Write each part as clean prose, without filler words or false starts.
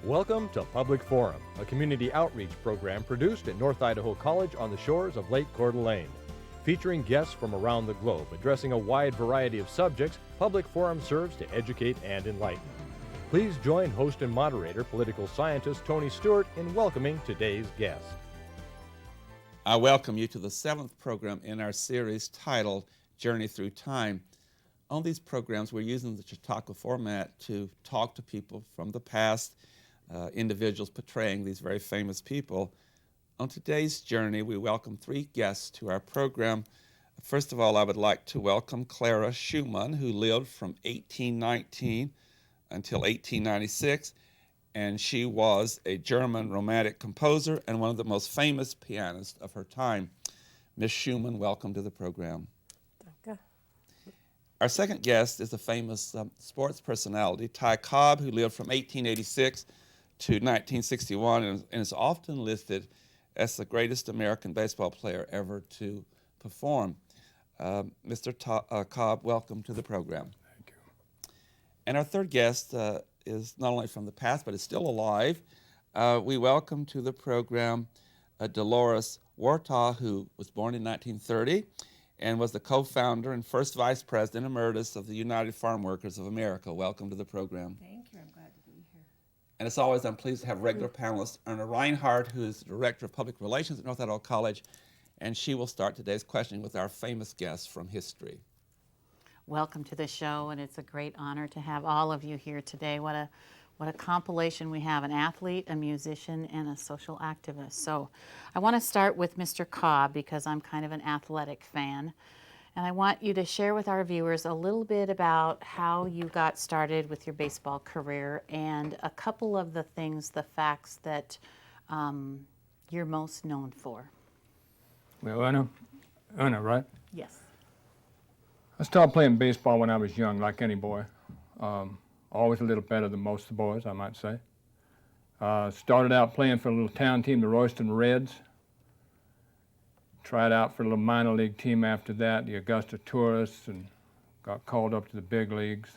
Welcome to Public Forum, a community outreach program produced at North Idaho College on the shores of Lake Coeur d'Alene. Featuring guests from around the globe addressing a wide variety of subjects, Public Forum serves to educate and enlighten. Please join host and moderator, political scientist Tony Stewart, in welcoming today's guest. I welcome you to the 7th program in our series titled Journey Through Time. On these programs, we're using the Chautauqua format to talk to people from the past, individuals portraying these very famous people. On today's journey, we welcome 3 guests to our program. First of all, I would like to welcome Clara Schumann, who lived from 1819 until 1896, and she was a German romantic composer and one of the most famous pianists of her time. Miss Schumann, welcome to the program. Danke. Our second guest is a famous sports personality, Ty Cobb, who lived from 1886 to 1961 and is often listed as the greatest American baseball player ever to perform. Mr. Cobb, welcome to the program. Thank you. And our third guest is not only from the past, but is still alive. We welcome to the program Dolores Huerta, who was born in 1930 and was the co-founder and first vice president emeritus of the United Farm Workers of America. Welcome to the program. Thank you. I'm glad to be here. And as always, I'm pleased to have regular panelist Erna Reinhardt, who is the Director of Public Relations at North Idaho College, and she will start today's questioning with our famous guests from history. Welcome to the show, and it's a great honor to have all of you here today. What a compilation we have, an athlete, a musician, and a social activist. So I want to start with Mr. Cobb because I'm kind of an athletic fan. And I want you to share with our viewers a little bit about how you got started with your baseball career and a couple of the things, the facts that you're most known for. Well, Erna, right? Yes. I started playing baseball when I was young, like any boy. Always a little better than most of the boys, I might say. Started out playing for a little town team, the Royston Reds. Tried out for a little minor league team after that, the Augusta Tourists, and got called up to the big leagues.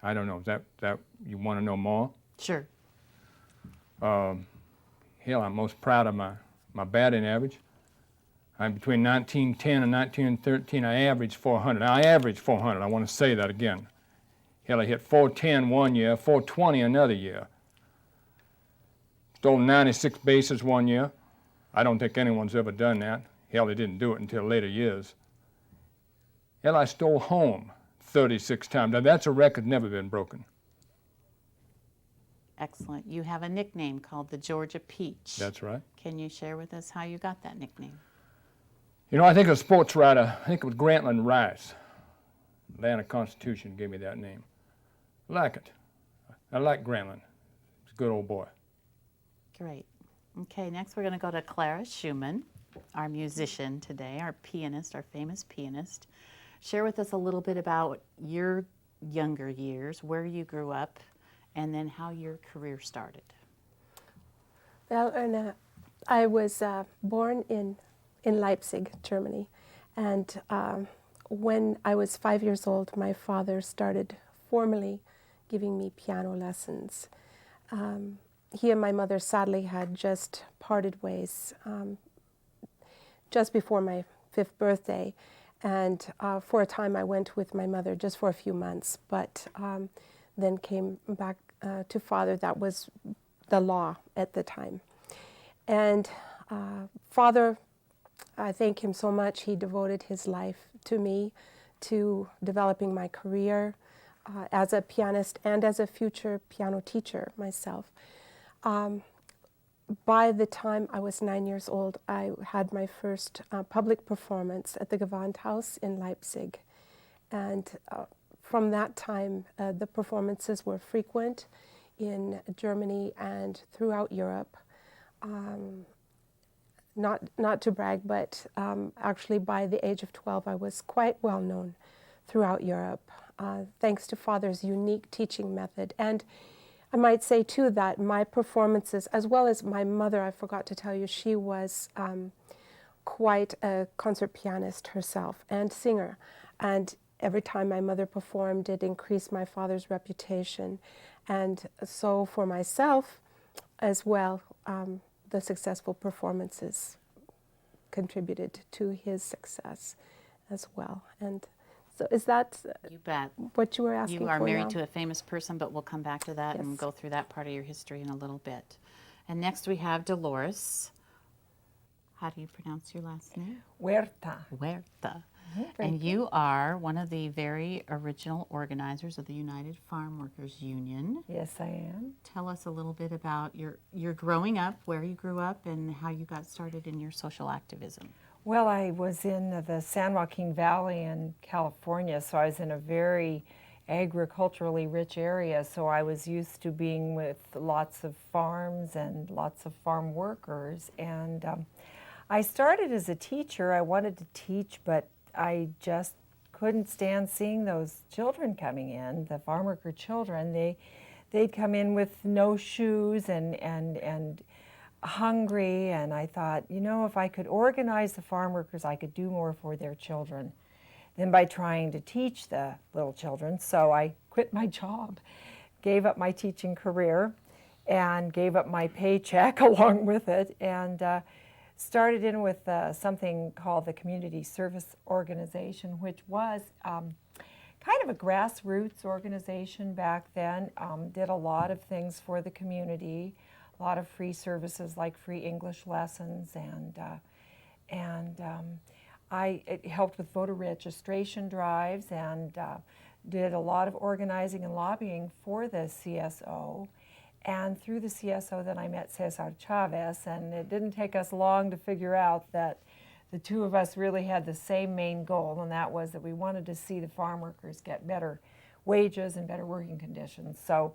I don't know, is that you want to know more? Sure. Hell, I'm most proud of my batting average. Between 1910 and 1913, I averaged 400. Now, I averaged 400. I want to say that again. Hell, I hit 410 one year, 420 another year. Stole 96 bases one year. I don't think anyone's ever done that. Hell, they didn't do it until later years. Hell, I stole home 36 times. Now, that's a record never been broken. Excellent. You have a nickname called the Georgia Peach. That's right. Can you share with us how you got that nickname? You know, I think a sports writer, I think it was Grantland Rice, Atlanta Constitution gave me that name. I like it. I like Grantland. He's a good old boy. Great. Okay, next we're going to go to Clara Schumann, our musician today, our pianist, our famous pianist. Share with us a little bit about your younger years, where you grew up, and then how your career started. Well, Erna, I was born in Leipzig, Germany, and when I was 5 years old, my father started formally giving me piano lessons. He and my mother sadly had just parted ways just before my 5th birthday, and for a time I went with my mother just for a few months, but then came back to father. That was the law at the time. And father, I thank him so much. He devoted his life to me, to developing my career as a pianist and as a future piano teacher myself. By the time I was 9 years old, I had my first public performance at the Gewandhaus in Leipzig. And from that time, the performances were frequent in Germany and throughout Europe. Not to brag, but actually by the age of 12, I was quite well known throughout Europe, thanks to Father's unique teaching method. And I might say, too, that my performances, as well as my mother, I forgot to tell you, she was quite a concert pianist herself and singer. And every time my mother performed, it increased my father's reputation. And so for myself as well, the successful performances contributed to his success as well. And so is that You bet. what you were asking for You are married now? to a famous person, but we'll come back to that and Yes. go through that part of your history in a little bit. And next we have Dolores. How do you pronounce your last name? Huerta. Huerta. Very And you are one of the very original organizers of the United Farm Workers Union. Yes, I am. Tell us a little bit about your growing up, where you grew up, and how you got started in your social activism. Well, I was in the San Joaquin Valley in California, so I was in a very agriculturally rich area, so I was used to being with lots of farms and lots of farm workers. And I started as a teacher. I wanted to teach, but I just couldn't stand seeing those children coming in, the farm worker children. They'd come in with no shoes and hungry, and I thought, you know, if I could organize the farm workers, I could do more for their children than by trying to teach the little children. So I quit my job, gave up my teaching career, and gave up my paycheck along with it, and started in with something called the Community Service Organization, which was kind of a grassroots organization back then. Did a lot of things for the community, a lot of free services like free English lessons, and it helped with voter registration drives, and did a lot of organizing and lobbying for the CSO. And through the CSO, then I met Cesar Chavez, and it didn't take us long to figure out that the two of us really had the same main goal, and that was that we wanted to see the farm workers get better wages and better working conditions. So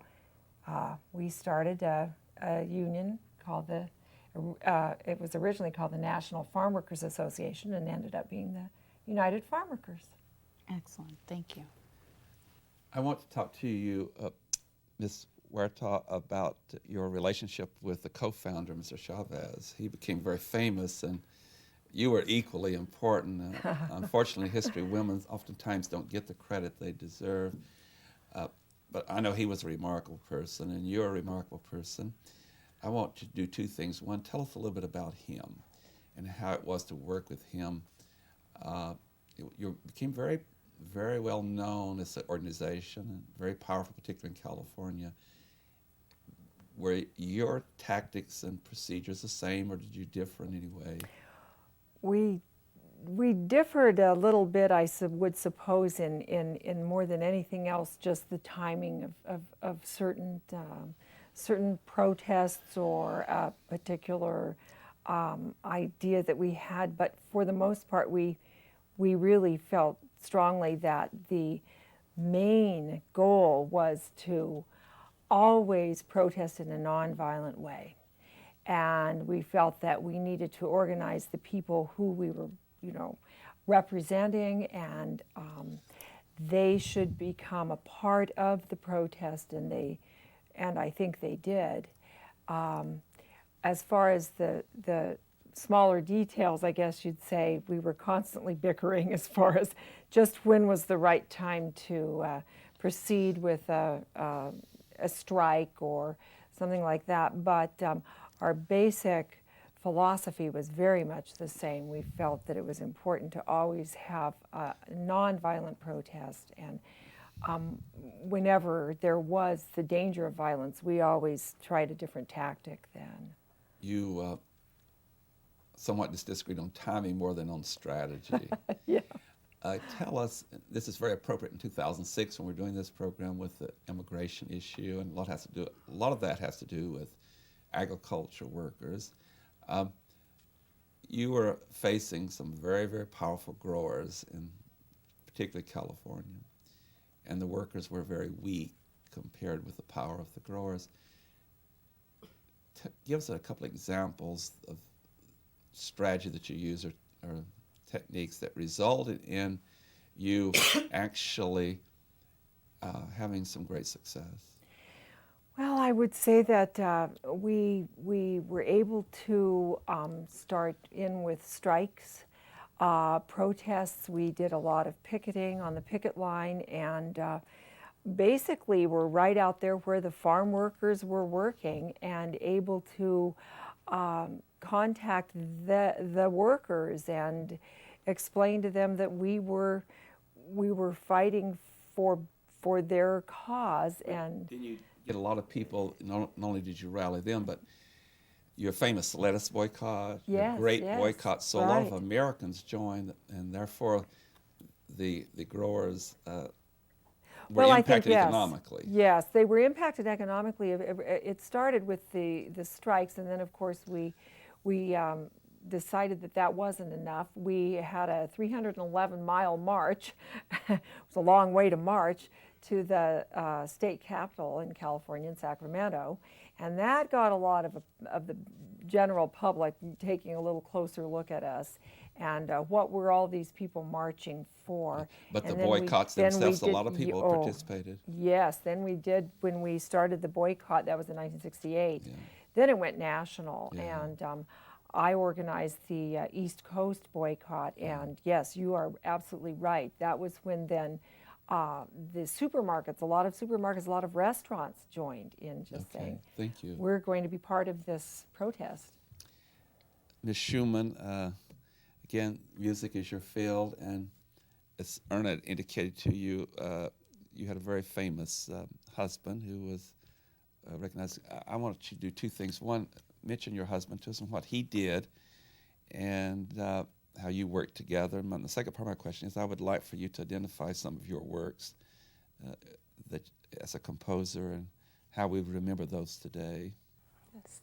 we started a union called it was originally called the National Farm Workers Association, and ended up being the United Farm Workers. Excellent. Thank you. I want to talk to you, Ms. Huerta, about your relationship with the co-founder, Mr. Chavez. He became very famous, and you were equally important. Unfortunately, in history, women oftentimes don't get the credit they deserve. But I know he was a remarkable person, and you're a remarkable person. I want to do two things. One, tell us a little bit about him and how it was to work with him. You became very, very well known as an organization, and very powerful, particularly in California. Were your tactics and procedures the same, or did you differ in any way? We differed a little bit, I would suppose, in more than anything else, just the timing of certain protests or a particular idea that we had. But for the most part, we really felt strongly that the main goal was to always protest in a nonviolent way. And we felt that we needed to organize the people who we were, representing, and they should become a part of the protest, and I think they did. As far as the smaller details, I guess you'd say, we were constantly bickering as far as just when was the right time to proceed with a strike or something like that. But our basic philosophy was very much the same. We felt that it was important to always have a nonviolent protest, and whenever there was the danger of violence, we always tried a different tactic then. You somewhat disagreed on timing more than on strategy. Yeah. Tell us, this is very appropriate in 2006 when we're doing this program with the immigration issue, and a lot of that has to do with agriculture workers. You were facing some very, very powerful growers in particularly California, and the workers were very weak compared with the power of the growers. Give us a couple of examples of strategy that you use or techniques that resulted in you actually having some great success. Well, I would say that we were able to start in with strikes. protests. We did a lot of picketing on the picket line, and basically we're right out there where the farm workers were working and able to contact the workers and explain to them that we were fighting for their cause. And Didn't you get a lot of people? Not only did you rally them, but your famous lettuce boycott, your Yes, great yes, boycott. So a lot of right. Americans joined, and therefore the growers were Well, I think impacted yes. economically. Yes, they were impacted economically. It started with the strikes, and then of course we decided that that wasn't enough. We had a 311-mile march. It was a long way to march to the state capitol in California, in Sacramento, and that got a lot of the general public taking a little closer look at us and what were all these people marching for. But the And then we- boycotts then we themselves, a did- lot of people oh, participated. Yes, then we did, when we started the boycott, that was in 1968. Yeah. Then it went national, Yeah. and I organized the East Coast boycott, and yes, you are absolutely right. That was when then the supermarkets, a lot of restaurants joined in just Okay, saying, thank you. we're going to be part of this protest. Ms. Schumann, again, music is your field, and as Erna indicated to you, you had a very famous husband who was recognized. I want you to do two things. One, mention your husband to us and what he did, and how you worked together. And the second part of my question is I would like for you to identify some of your works that as a composer and how we remember those today. Yes.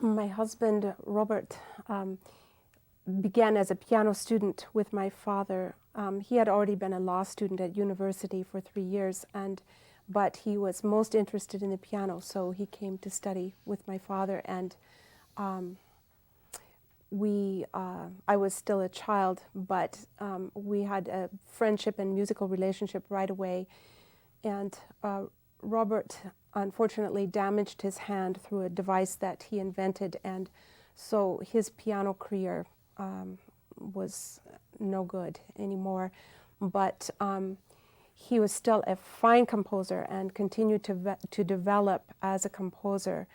My husband, Robert, began as a piano student with my father. He had already been a law student at university for 3 years, but he was most interested in the piano, so he came to study with my father. And I was still a child, but we had a friendship and musical relationship right away. And Robert unfortunately damaged his hand through a device that he invented, and so his piano career was no good anymore. But he was still a fine composer and continued to develop as a composer.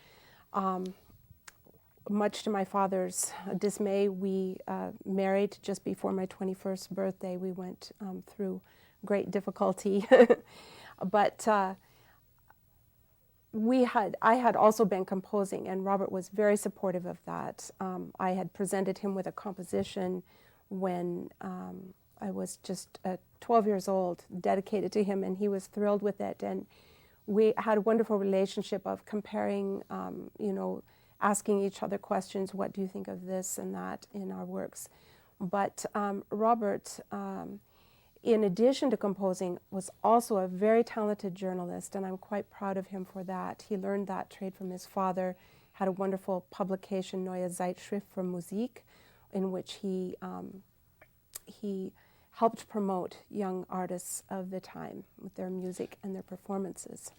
Much to my father's dismay, we married just before my 21st birthday. We went through great difficulty. But I had also been composing, and Robert was very supportive of that. I had presented him with a composition when I was just 12 years old, dedicated to him, and he was thrilled with it. And we had a wonderful relationship of comparing, asking each other questions. What do you think of this and that in our works? But Robert, in addition to composing, was also a very talented journalist, and I'm quite proud of him for that. He learned that trade from his father, had a wonderful publication, Neue Zeitschrift für Musik, in which he helped promote young artists of the time with their music and their performances.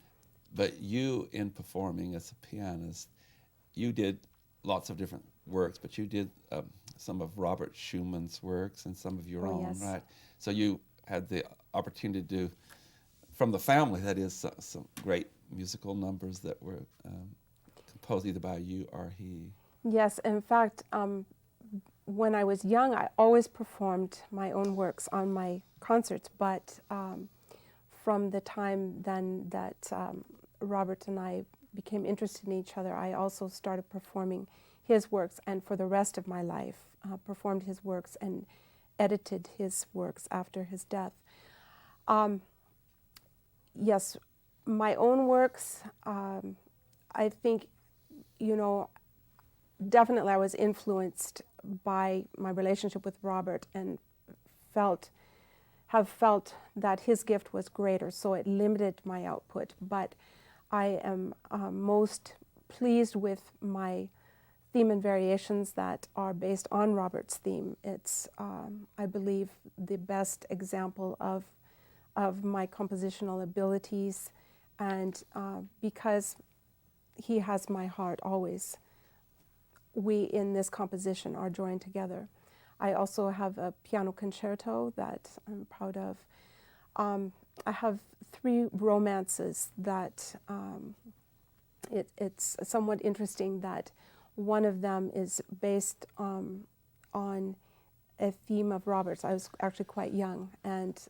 But you, in performing as a pianist, you did lots of different works, but you did some of Robert Schumann's works and some of your own, yes. right? So you had the opportunity to do, from the family, that is, some great musical numbers that were composed either by you or he. Yes, in fact, when I was young, I always performed my own works on my concerts, but from the time then that Robert and I became interested in each other, I also started performing his works, and for the rest of my life, performed his works and edited his works after his death. Yes, my own works, I think, definitely I was influenced by my relationship with Robert and have felt that his gift was greater, so it limited my output. But I am most pleased with my theme and variations that are based on Robert's theme. It's, I believe, the best example of my compositional abilities, and because he has my heart always, we in this composition are joined together. I also have a piano concerto that I'm proud of. I have 3 romances that it's somewhat interesting that one of them is based on a theme of Robert's. I was actually quite young, and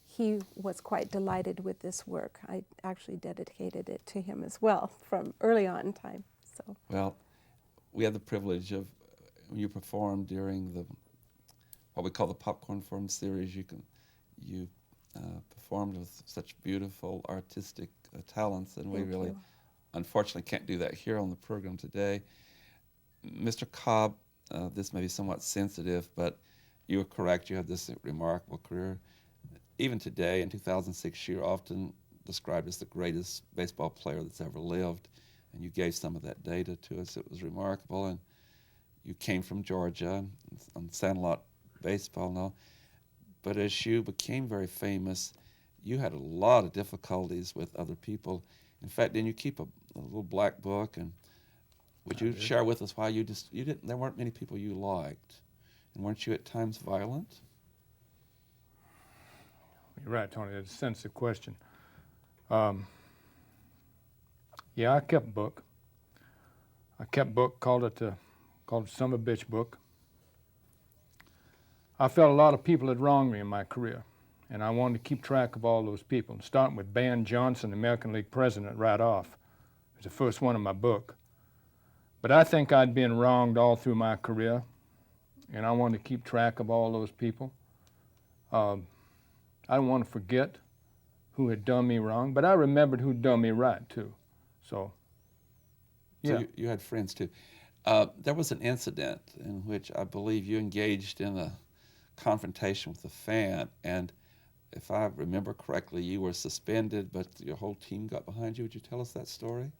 he was quite delighted with this work. I actually dedicated it to him as well from early on in time. So. Well, we had the privilege of, when you performed during the, what we call the Popcorn Forum series, you performed with such beautiful artistic talents, and we Thank really, you. unfortunately, can't do that here on the program today. Mr. Cobb, this may be somewhat sensitive, but you were correct. You had this remarkable career. Even today, in 2006, you're often described as the greatest baseball player that's ever lived, and you gave some of that data to us. It was remarkable, and you came from Georgia on Sandlot baseball now. But as you became very famous, you had a lot of difficulties with other people. In fact, didn't you keep a little black book? And would you share with us why you didn't? There weren't many people you liked, and weren't you at times violent? You're right, Tony. That's a sensitive question. Yeah, I kept a book. I kept a book called the Summer Bitch Book. I felt a lot of people had wronged me in my career, and I wanted to keep track of all those people, starting with Ban Johnson, the American League president, right off. It was the first one in my book. But I think I'd been wronged all through my career, and I wanted to keep track of all those people. I don't want to forget who had done me wrong, but I remembered who'd done me right, too. So, yeah. So you had friends, too. There was an incident in which I believe you engaged in a confrontation with a fan, and if I remember correctly, you were suspended, but your whole team got behind you. Would you tell us that story?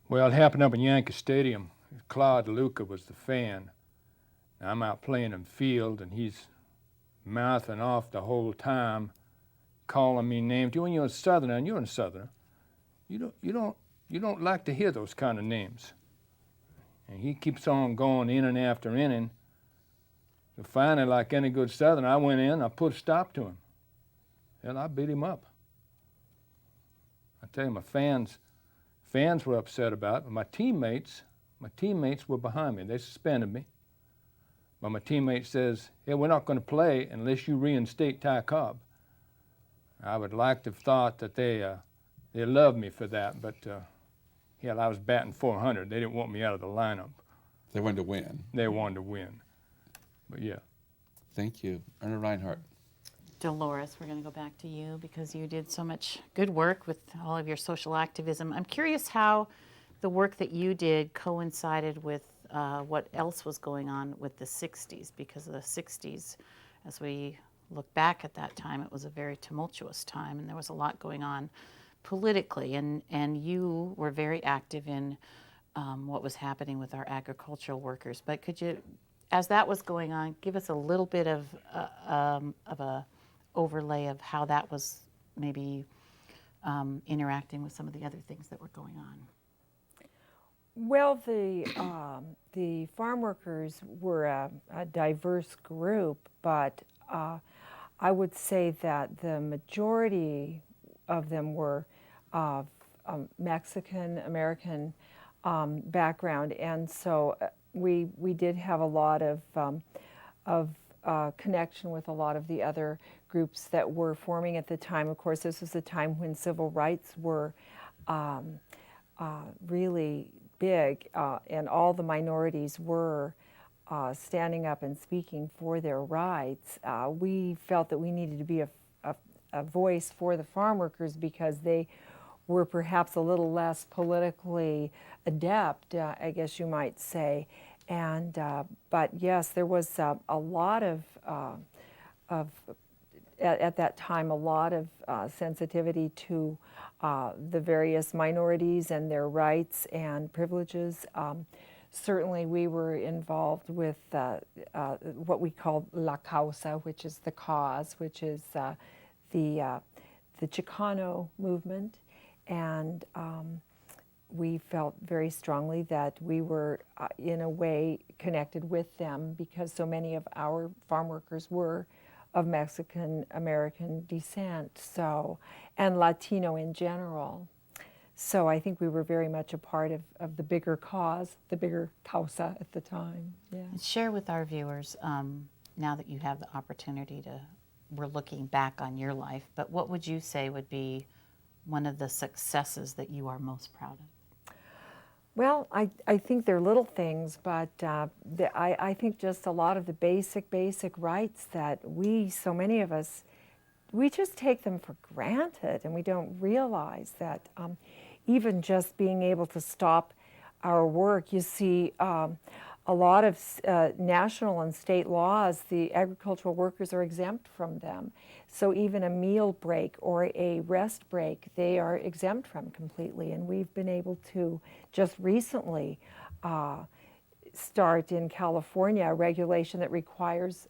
Well, it happened up in Yankee Stadium. Claude Luca was the fan. Now, I'm out playing in field, and he's mouthing off the whole time, calling me names. When you're a Southerner, and you're a Southerner, you don't like to hear those kind of names. And he keeps on going inning after inning. So finally, like any good Southerner, I went in, I put a stop to him. Hell, I beat him up. I tell you, my fans were upset about it, but my teammates were behind me. They suspended me. But my teammate says, hey, we're not going to play unless you reinstate Ty Cobb. I would like to have thought that they loved me for that, but hell, I was batting .400. They didn't want me out of the lineup. They wanted to win. They wanted to win. But yeah. Thank you. Erna Reinhardt. Dolores, we're going to go back to you because you did so much good work with all of your social activism. I'm curious how the work that you did coincided with what else was going on with the 60s, because of the 60s, as we look back at that time, it was a very tumultuous time, and there was a lot going on politically, and you were very active in what was happening with our agricultural workers. But could you, as that was going on, give us a little bit of a overlay of how that was maybe interacting with some of the other things that were going on? Well, the farm workers were a diverse group, but I would say that the majority of them were of Mexican American background, and so we did have a lot of connection with a lot of the other groups that were forming at the time. Of course, this was a time when civil rights were really big, and all the minorities were standing up and speaking for their rights. We felt that we needed to be a voice for the farm workers because they were perhaps a little less politically adept, I guess you might say. And but yes, there was a lot of at that time, a lot of sensitivity to the various minorities and their rights and privileges. Certainly we were involved with what we called La Causa, which is the cause, which is the Chicano movement. And we felt very strongly that we were, in a way, connected with them because so many of our farm workers were of Mexican American descent, so, and Latino in general. So I think we were very much a part of the bigger cause, the bigger causa at the time. Yeah. Share with our viewers, now that you have the opportunity to, we're looking back on your life, but what would you say would be one of the successes that you are most proud of? Well, I think they're little things, but I think just a lot of the basic rights that so many of us, we just take them for granted, and we don't realize that even just being able to stop our work, you see a lot of national and state laws, the agricultural workers are exempt from them. So even a meal break or a rest break, they are exempt from completely. And we've been able to just recently start in California a regulation that requires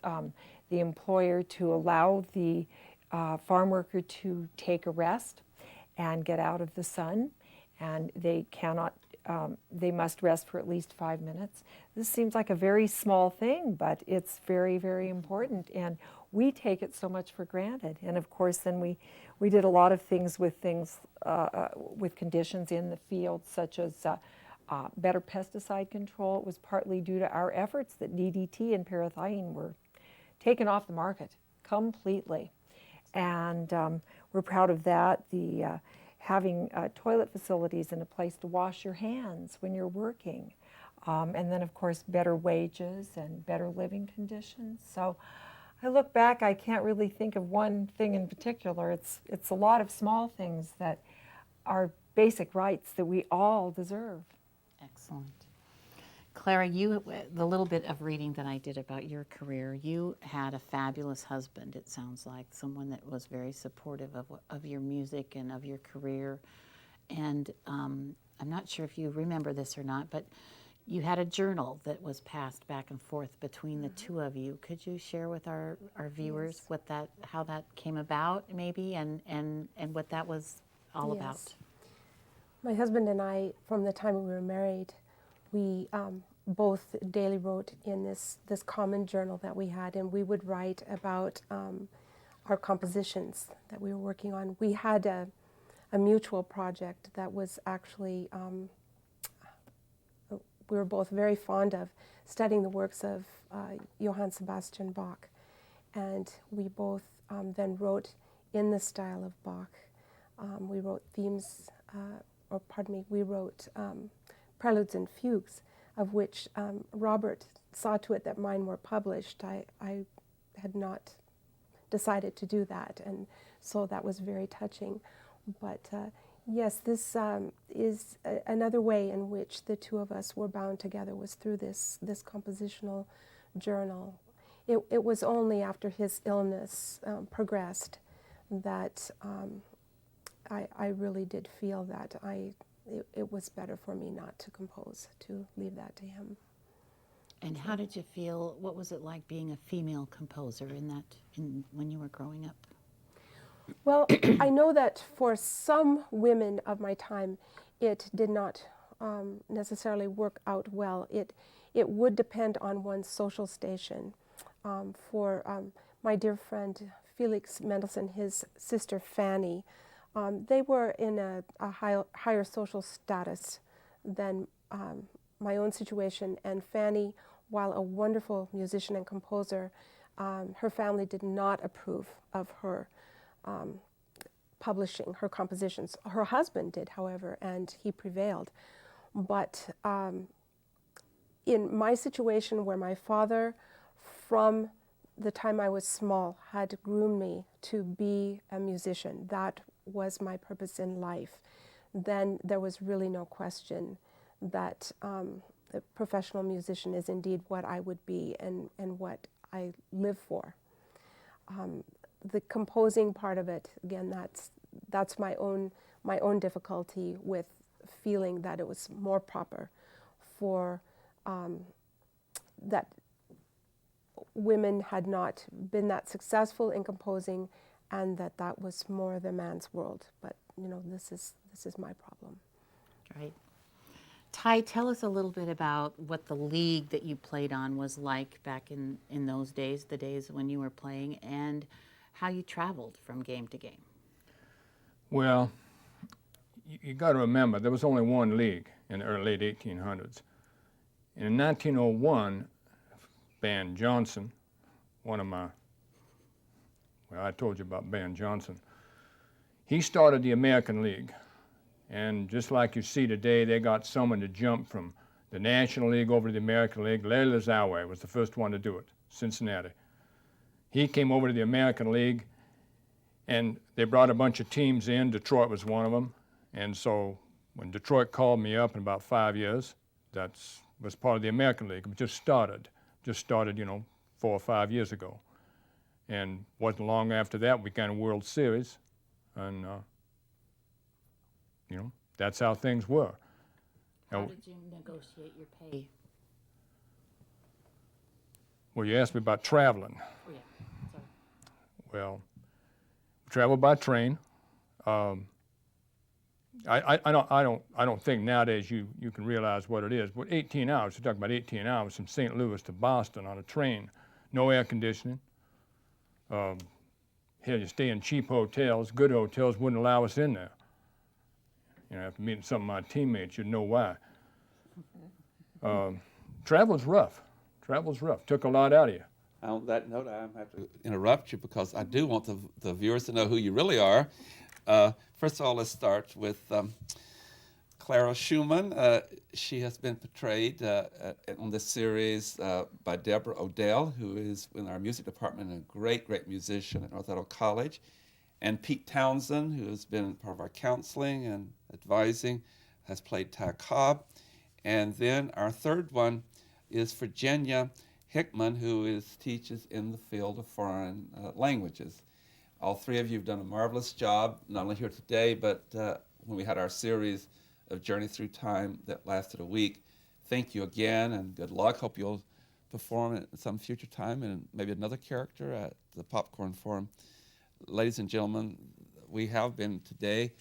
the employer to allow the farm worker to take a rest and get out of the sun. And they cannot, they must rest for at least 5 minutes. This seems like a very small thing, but it's very, very important. And we take it so much for granted. And of course, then we did a lot of things with conditions in the field, such as better pesticide control. It was partly due to our efforts that DDT and parathiene were taken off the market completely. And we're proud of that. The having toilet facilities and a place to wash your hands when you're working. And then, of course, better wages and better living conditions. So I look back, I can't really think of one thing in particular. It's a lot of small things that are basic rights that we all deserve. Excellent. Clara, you, the little bit of reading that I did about your career, you had a fabulous husband, it sounds like, someone that was very supportive of your music and of your career. And I'm not sure if you remember this or not, but you had a journal that was passed back and forth between the two of you. Could you share with our viewers what how that came about, maybe, and what that was all about? My husband and I, from the time we were married, we both daily wrote in this common journal that we had, and we would write about our compositions that we were working on. We had a mutual project that was actually, we were both very fond of studying the works of Johann Sebastian Bach, and we both then wrote in the style of Bach. We wrote themes, we wrote preludes and fugues, of which Robert saw to it that mine were published. I had not decided to do that, and so that was very touching. But yes, this is another way in which the two of us were bound together, was through this compositional journal. It was only after his illness progressed that I really did feel that it was better for me not to compose, to leave that to him. And how did you feel, what was it like being a female composer when you were growing up? Well, I know that for some women of my time, it did not necessarily work out well. It would depend on one's social station. For my dear friend Felix Mendelssohn, his sister Fanny, they were in a higher social status than my own situation. And Fanny, while a wonderful musician and composer, her family did not approve of her publishing her compositions. Her husband did, however, and he prevailed. But in my situation, where my father, from the time I was small, had groomed me to be a musician, that was my purpose in life, then there was really no question that a professional musician is indeed what I would be and what I live for. The composing part of it, again, that's my own difficulty with feeling that it was more proper for that women had not been that successful in composing, and that was more the man's world. But this is my problem. Right. Ty, tell us a little bit about what the league that you played on was like back in those days, the days when you were playing, and how you traveled from game to game. Well, you got to remember, there was only one league in the early late 1800s. In 1901, Ben Johnson, one of my, well, I told you about Ben Johnson, he started the American League. And just like you see today, they got someone to jump from the National League over to the American League. Larry Lazawe was the first one to do it, Cincinnati. He came over to the American League, and they brought a bunch of teams in. Detroit was one of them. And so when Detroit called me up in about 5 years, that was part of the American League. It just started, 4 or 5 years ago. And wasn't long after that, we got a World Series. And that's how things were. How did you negotiate your pay? Well, you asked me about traveling. Oh, yeah. Sorry. Well, we traveled by train. I don't think nowadays you can realize what it is. But 18 hours, we're talking about 18 hours from St. Louis to Boston on a train. No air conditioning. Here you stay in cheap hotels. Good hotels wouldn't allow us in there. After meeting some of my teammates, you'd know why. Travel's rough. Travel's rough. Took a lot out of you. On that note, I have to interrupt you because I do want the viewers to know who you really are. First of all, let's start with Clara Schumann. She has been portrayed on this series by Deborah Odell, who is in our music department and a great, great musician at North Idaho College. And Pete Townsend, who has been part of our counseling and advising, has played Ty Cobb. And then our third one is Virginia Hickman, who teaches in the field of foreign languages. All three of you have done a marvelous job, not only here today, but when we had our series of Journey Through Time that lasted a week. Thank you again, and good luck. Hope you'll perform at some future time and maybe another character at the Popcorn Forum. Ladies and gentlemen, we have been today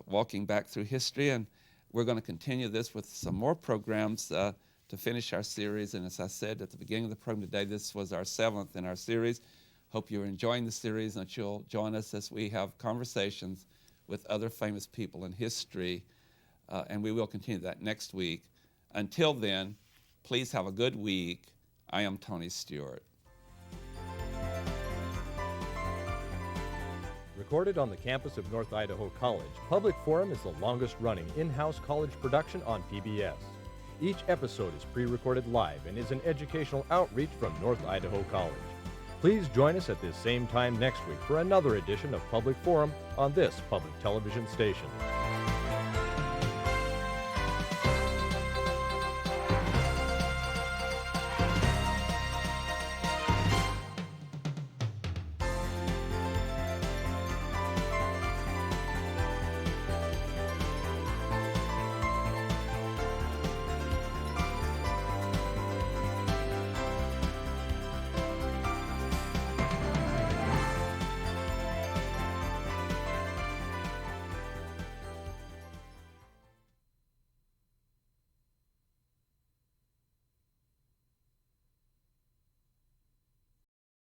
walking back through history, and we're going to continue this with some more programs to finish our series. And as I said at the beginning of the program today, this was our 7th in our series. Hope you're enjoying the series and that you'll join us as we have conversations with other famous people in history, and we will continue that next week. Until then, please have a good week. I am Tony Stewart. Recorded on the campus of North Idaho College, Public Forum is the longest-running in-house college production on PBS. Each episode is pre-recorded live and is an educational outreach from North Idaho College. Please join us at this same time next week for another edition of Public Forum on this public television station.